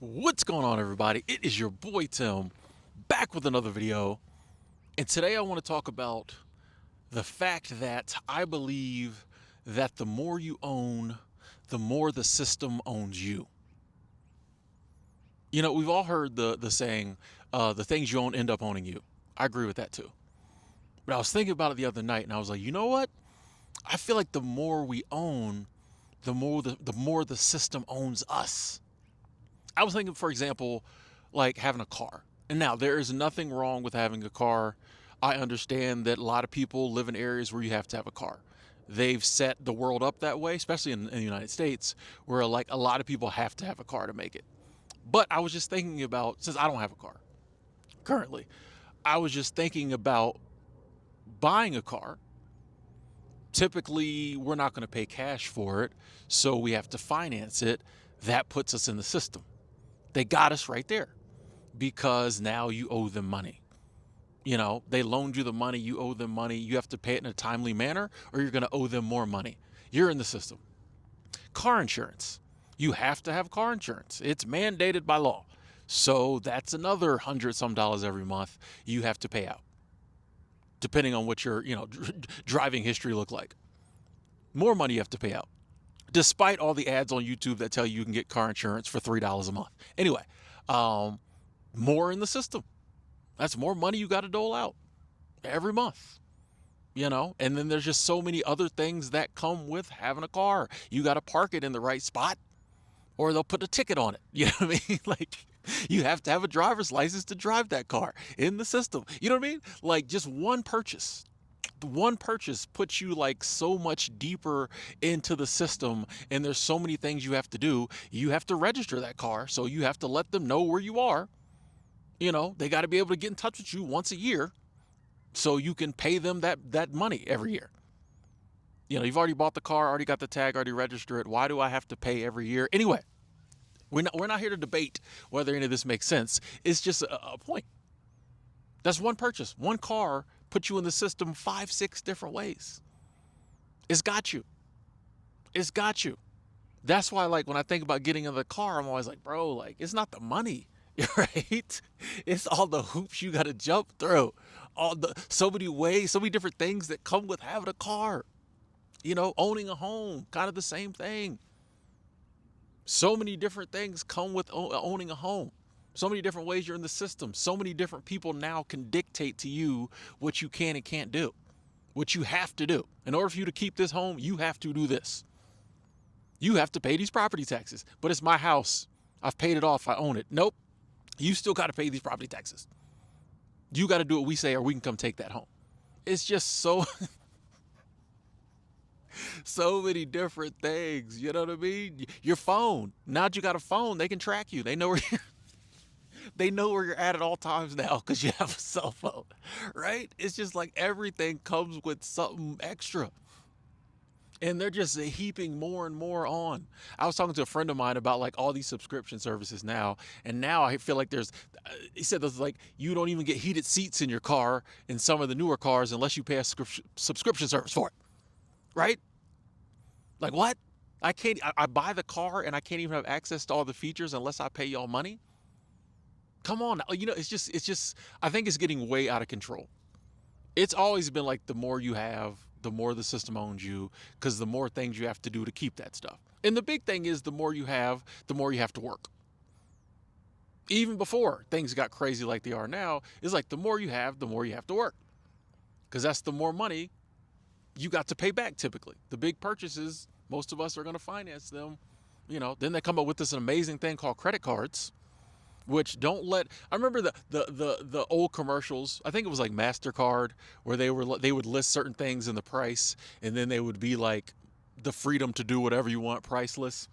What's going on, everybody? It is your boy Tim, back with another video. And today I want to talk about the fact that I believe that the more you own, the more the system owns you. You know, we've all heard the saying, the things you own end up owning you. I agree with that too. But I was thinking about it the other night and I was like, you know what? I feel like the more we own, the more the system owns us. I was thinking, for example, like having a car. And now there is nothing wrong with having a car. I understand that a lot of people live in areas where you have to have a car. They've set the world up that way, especially in the United States, where like a lot of people have to have a car to make it. But I was just thinking about, since I don't have a car currently, I was just thinking about buying a car. Typically, we're not going to pay cash for it, so we have to finance it. That puts us in the system. They got us right there because now you owe them money. You know, they loaned you the money, you owe them money, you have to pay it in a timely manner, or you're going to owe them more money. You're in the system. Car insurance. You have to have car insurance. It's mandated by law. So that's another $100 every month you have to pay out, depending on what your, driving history look like. More money you have to pay out, despite all the ads on YouTube that tell you can get car insurance for $3 a month. Anyway, more in the system. That's more money you got to dole out every month, And then there's just so many other things that come with having a car. You got to park it in the right spot or they'll put a ticket on it. You know what I mean? Like, you have to have a driver's license to drive that car in the system. You know what I mean? Like, just one purchase puts you like so much deeper into the system, and there's so many things you have to do. You have to register that car, so you have to let them know where you are. They got to be able to get in touch with you once a year so you can pay them that money every year. You've already bought the car, already got the tag, already registered it. Why do I have to pay every year? Anyway, we're not here to debate whether any of this makes sense. It's just a point. That's one purchase. One car puts you in the system 5, 6 different ways. It's got you. It's got you. That's why, like, when I think about getting in the car, I'm always like, bro, like, it's not the money, right? It's all the hoops you got to jump through. So many ways, so many different things that come with having a car. Owning a home, kind of the same thing. So many different things come with owning a home. So many different ways you're in the system. So many different people now can dictate to you what you can and can't do, what you have to do. In order for you to keep this home, you have to do this. You have to pay these property taxes, but it's my house. I've paid it off. I own it. Nope. You still got to pay these property taxes. You got to do what we say or we can come take that home. It's just so many different things. You know what I mean? Your phone. Now that you got a phone, they can track you. They know where you're at all times now because you have a cell phone, right? It's just like everything comes with something extra. And they're just heaping more and more on. I was talking to a friend of mine about like all these subscription services now, and now I feel like he said there's like you don't even get heated seats in your car in some of the newer cars unless you pay a subscription service for it, right? Like what? I can't. I buy the car and I can't even have access to all the features unless I pay y'all money. Come on, it's just. I think it's getting way out of control. It's always been like the more you have, the more the system owns you, because the more things you have to do to keep that stuff. And the big thing is the more you have, the more you have to work. Even before things got crazy like they are now, it's like the more you have, the more you have to work. Because that's the more money you got to pay back typically. The big purchases, most of us are going to finance them. Then they come up with this amazing thing called credit cards, which don't let. I remember the old commercials. I think it was like MasterCard, where they would list certain things in the price, and then they would be like the freedom to do whatever you want, priceless.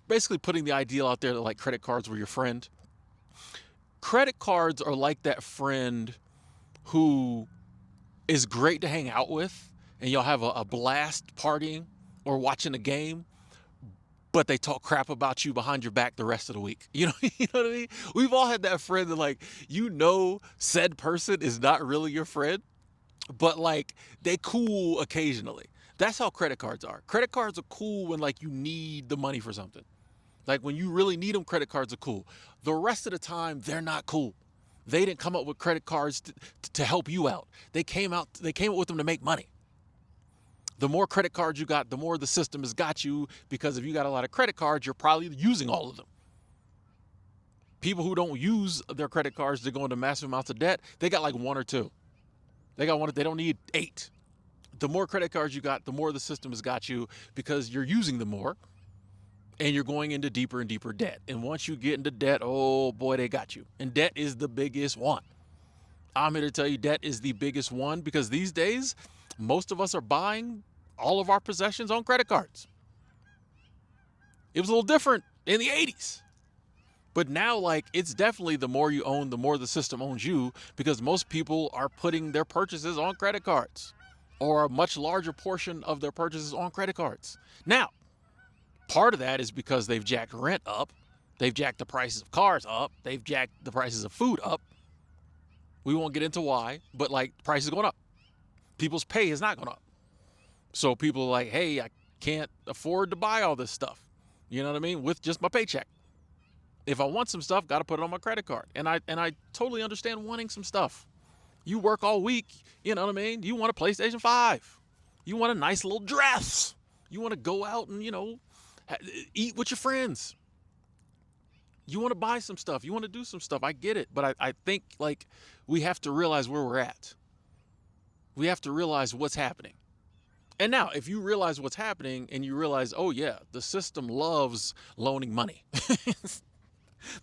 Basically, putting the ideal out there that like credit cards were your friend. Credit cards are like that friend who is great to hang out with, and you'll have a blast partying or watching a game, but they talk crap about you behind your back the rest of the week. You know what I mean? We've all had that friend that like, said person is not really your friend, but like they cool occasionally. That's how credit cards are. Credit cards are cool when like you need the money for something. Like when you really need them, credit cards are cool. The rest of the time, they're not cool. They didn't come up with credit cards to help you out. They came up with them to make money. The more credit cards you got, the more the system has got you, because if you got a lot of credit cards, you're probably using all of them. People who don't use their credit cards to go into massive amounts of debt, they got like one or two. They got one, they don't need 8. The more credit cards you got, the more the system has got you, because you're using them more and you're going into deeper and deeper debt. And once you get into debt, oh boy, they got you. And debt is the biggest one. I'm here to tell you debt is the biggest one, because these days, most of us are buying all of our possessions on credit cards. It was a little different in the 80s. But now, like, it's definitely the more you own, the more the system owns you, because most people are putting their purchases on credit cards, or a much larger portion of their purchases on credit cards. Now, part of that is because they've jacked rent up, they've jacked the prices of cars up, they've jacked the prices of food up. We won't get into why, but like, prices are going up. People's pay is not going up. So people are like, hey, I can't afford to buy all this stuff. You know what I mean? With just my paycheck. If I want some stuff, got to put it on my credit card. And I totally understand wanting some stuff. You work all week, you know what I mean? You want a PlayStation 5. You want a nice little dress. You want to go out and, eat with your friends. You want to buy some stuff. You want to do some stuff. I get it. But I think, like, we have to realize where we're at. We have to realize what's happening. And now, if you realize what's happening and you realize, oh yeah, the system loves loaning money.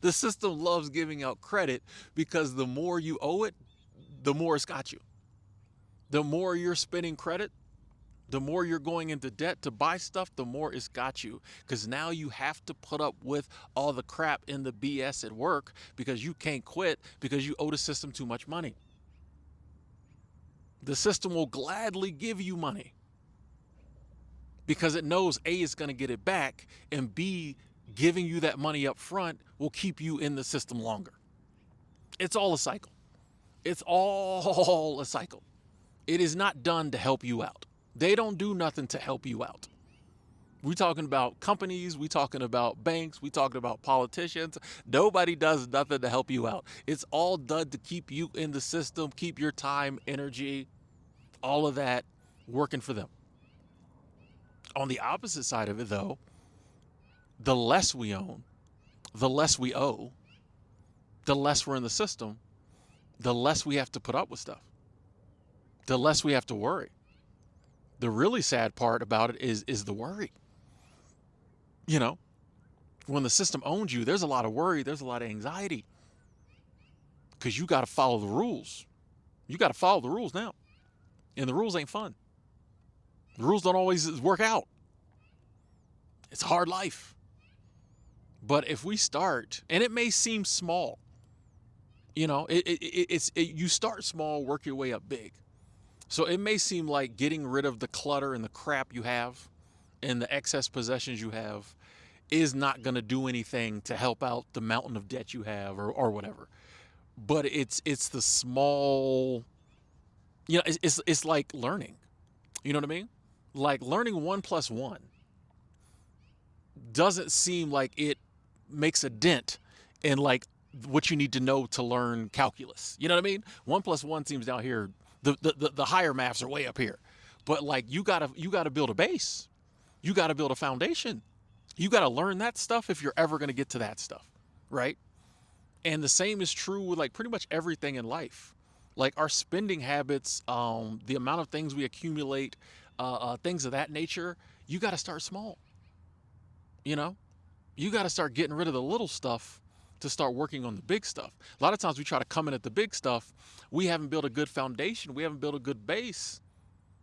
The system loves giving out credit, because the more you owe it, the more it's got you. The more you're spending credit, the more you're going into debt to buy stuff, the more it's got you. Because now you have to put up with all the crap in the BS at work, because you can't quit because you owe the system too much money. The system will gladly give you money because it knows A, is going to get it back, and B, giving you that money up front will keep you in the system longer. It's all a cycle. It's all a cycle. It is not done to help you out. They don't do nothing to help you out. We're talking about companies, we're talking about banks, we're talking about politicians. Nobody does nothing to help you out. It's all done to keep you in the system, keep your time, energy, all of that working for them. On the opposite side of it, though, the less we own, the less we owe, the less we're in the system, the less we have to put up with stuff, the less we have to worry. The really sad part about it is the worry. When the system owns you, there's a lot of worry, there's a lot of anxiety, because you got to follow the rules. You got to follow the rules now. And the rules ain't fun. The rules don't always work out. It's a hard life. But if we start, and it may seem small, you start small, work your way up big. So it may seem like getting rid of the clutter and the crap you have and the excess possessions you have is not going to do anything to help out the mountain of debt you have, or whatever. But it's the small, it's like learning. You know what I mean? Like learning 1 + 1 doesn't seem like it makes a dent in like what you need to know to learn calculus. You know what I mean? 1 + 1 seems down here. The higher maths are way up here. But like you gotta build a base. You gotta build a foundation. You gotta learn that stuff if you're ever gonna get to that stuff, right? And the same is true with like pretty much everything in life. Like our spending habits, the amount of things we accumulate, things of that nature. You gotta start small. You gotta start getting rid of the little stuff to start working on the big stuff. A lot of times we try to come in at the big stuff. We haven't built a good foundation. We haven't built a good base.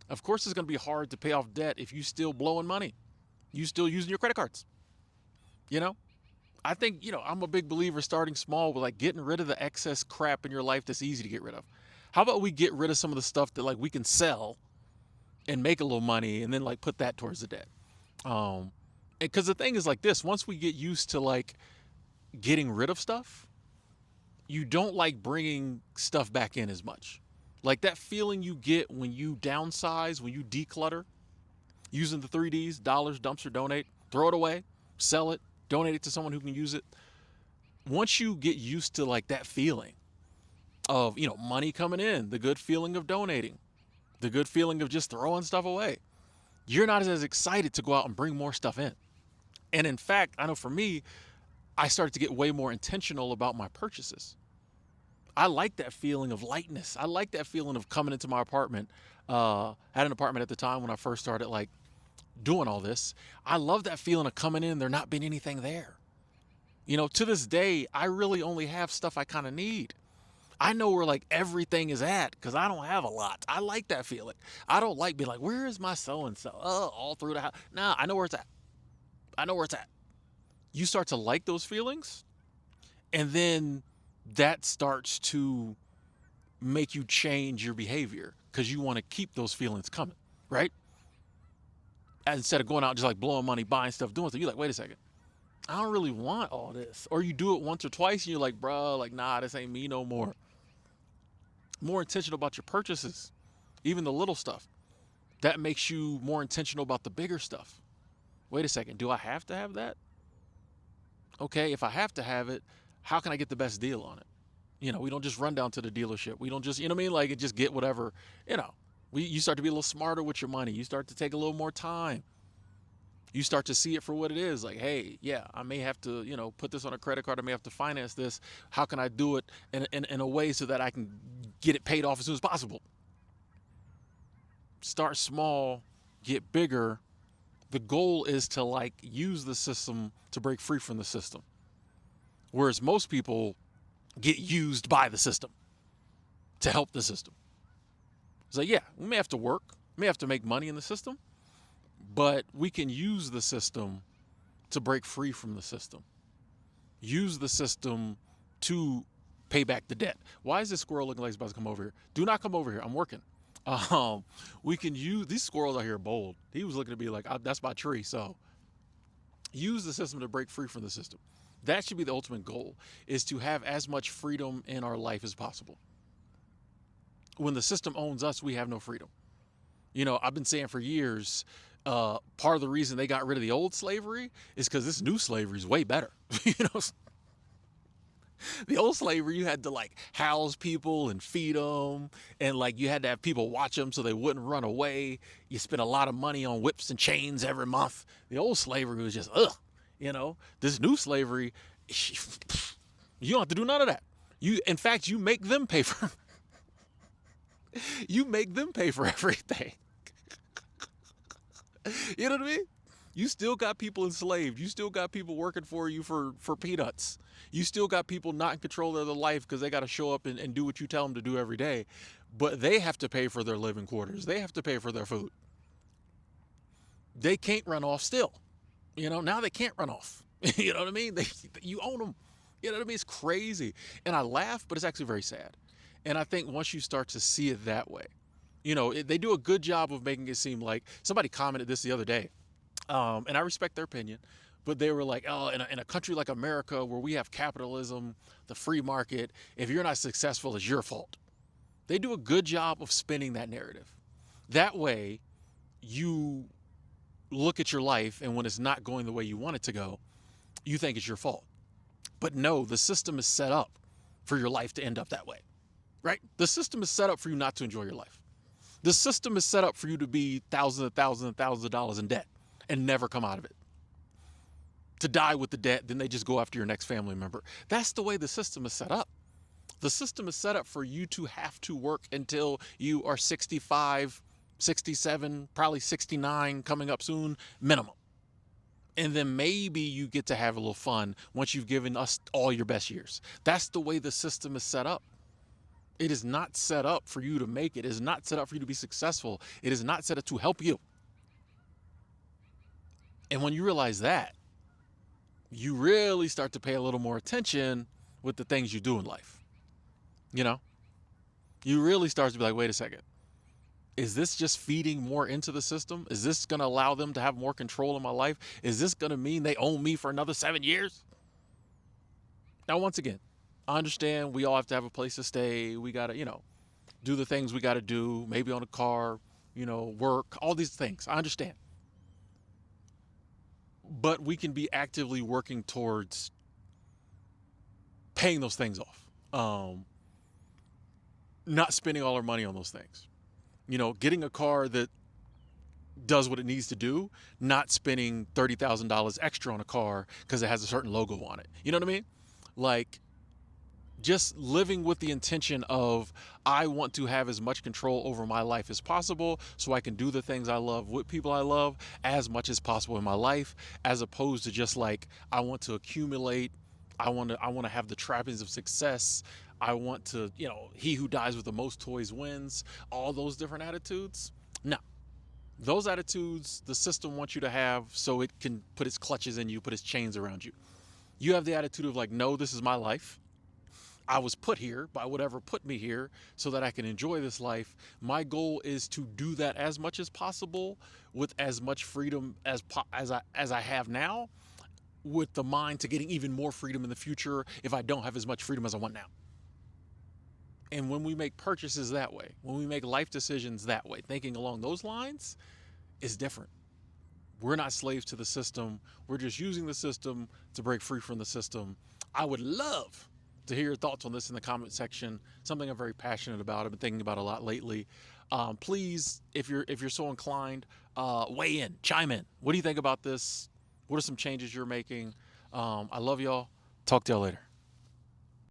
Of course, it's going to be hard to pay off debt if you still blowing money. You still using your credit cards. I think, I'm a big believer starting small with like getting rid of the excess crap in your life that's easy to get rid of. How about we get rid of some of the stuff that like we can sell and make a little money and then like put that towards the debt. Because the thing is like this, once we get used to like getting rid of stuff, you don't like bringing stuff back in as much. Like that feeling you get when you downsize, when you declutter, using the 3 Ds, dollars, dumpster, donate, throw it away, sell it, donate it to someone who can use it. Once you get used to like that feeling of, money coming in, the good feeling of donating, the good feeling of just throwing stuff away, you're not as excited to go out and bring more stuff in. And in fact, I know for me, I started to get way more intentional about my purchases. I like that feeling of lightness. I like that feeling of coming into my apartment. I had an apartment at the time when I first started like doing all this. I love that feeling of coming in, there not being anything there. To this day, I really only have stuff I kind of need. I know where like everything is at because I don't have a lot. I like that feeling. I don't like being like, where is my so and so? Oh, all through the house. Nah, I know where it's at. I know where it's at. You start to like those feelings, and then that starts to make you change your behavior because you want to keep those feelings coming, right? And instead of going out and just like blowing money, buying stuff, doing stuff, you're like, wait a second. I don't really want all this. Or you do it once or twice and you're like, bro, like, nah, this ain't me no more. More intentional about your purchases, even the little stuff. That makes you more intentional about the bigger stuff. Wait a second, do I have to have that? Okay, if I have to have it, how can I get the best deal on it? We don't just run down to the dealership. We don't just, you know what I mean? Like, just get whatever, you start to be a little smarter with your money. You start to take a little more time. You start to see it for what it is. Like, hey, yeah, I may have to, put this on a credit card. I may have to finance this. How can I do it in a way so that I can get it paid off as soon as possible? Start small, get bigger. The goal is to like use the system to break free from the system. Whereas most people get used by the system to help the system. It's like, yeah, we may have to work, may have to make money in the system, but we can use the system to break free from the system. Use the system to pay back the debt. Why is this squirrel looking like he's about to come over here? Do not come over here. I'm working. We can use, these squirrels out here bold. He was looking at me like, that's my tree. So use the system to break free from the system. That should be the ultimate goal, is to have as much freedom in our life as possible. When the system owns us, we have no freedom. I've been saying for years, part of the reason they got rid of the old slavery is because this new slavery is way better. The old slavery, you had to like house people and feed them, and like you had to have people watch them so they wouldn't run away. You spent a lot of money on whips and chains every month. The old slavery was just This new slavery, you don't have to do none of that. In fact, you make them pay for. You make them pay for everything. You know what I mean? You still got people enslaved. You still got people working for you for peanuts. You still got people not in control of their life because they got to show up and do what you tell them to do every day. But they have to pay for their living quarters. They have to pay for their food. They can't run off still. Now they can't run off. You know what I mean? You own them. You know what I mean? It's crazy. And I laugh, but it's actually very sad. And I think once you start to see it that way, they do a good job of making it seem like, somebody commented this the other day, and I respect their opinion, but they were like, oh, in a country like America where we have capitalism, the free market, if you're not successful, it's your fault. They do a good job of spinning that narrative. That way, you look at your life, and when it's not going the way you want it to go, you think it's your fault. But no, the system is set up for your life to end up that way, right? The system is set up for you not to enjoy your life. The system is set up for you to be thousands and thousands and thousands of dollars in debt and never come out of it. To die with the debt, then they just go after your next family member. That's the way the system is set up. The system is set up for you to have to work until you are 65, 67, probably 69, coming up soon, minimum. And then maybe you get to have a little fun once you've given us all your best years. That's the way the system is set up. It is not set up for you to make it. It is not set up for you to be successful. It is not set up to help you. And when you realize that, you really start to pay a little more attention with the things you do in life. You really start to be like, wait a second. Is this just feeding more into the system? Is this going to allow them to have more control in my life? Is this going to mean they own me for another 7 years? Now, once again, I understand we all have to have a place to stay. We got to, do the things we got to do, maybe on a car, work, all these things. I understand. but we can be actively working towards paying those things off. Not spending all our money on those things. Getting a car that does what it needs to do, not spending $30,000 extra on a car because it has a certain logo on it. You know what I mean? Like, just living with the intention of, I want to have as much control over my life as possible so I can do the things I love with people I love as much as possible in my life, as opposed to just like, I want to accumulate, I want to have the trappings of success. I want to, he who dies with the most toys wins, all those different attitudes. No. Those attitudes the system wants you to have so it can put its clutches in you, put its chains around you. You have the attitude of like, no, this is my life. I was put here by whatever put me here so that I can enjoy this life. My goal is to do that as much as possible with as much freedom as I have now, with the mind to getting even more freedom in the future if I don't have as much freedom as I want now. And when we make purchases that way, when we make life decisions that way, thinking along those lines, is different. We're not slaves to the system. We're just using the system to break free from the system. I would love to hear your thoughts on this in the comment section. Something I'm very passionate about. I've been thinking about a lot lately. Please, if you're so inclined, weigh in, chime in. What do you think about this? What are some changes you're making? I love y'all. Talk to y'all later.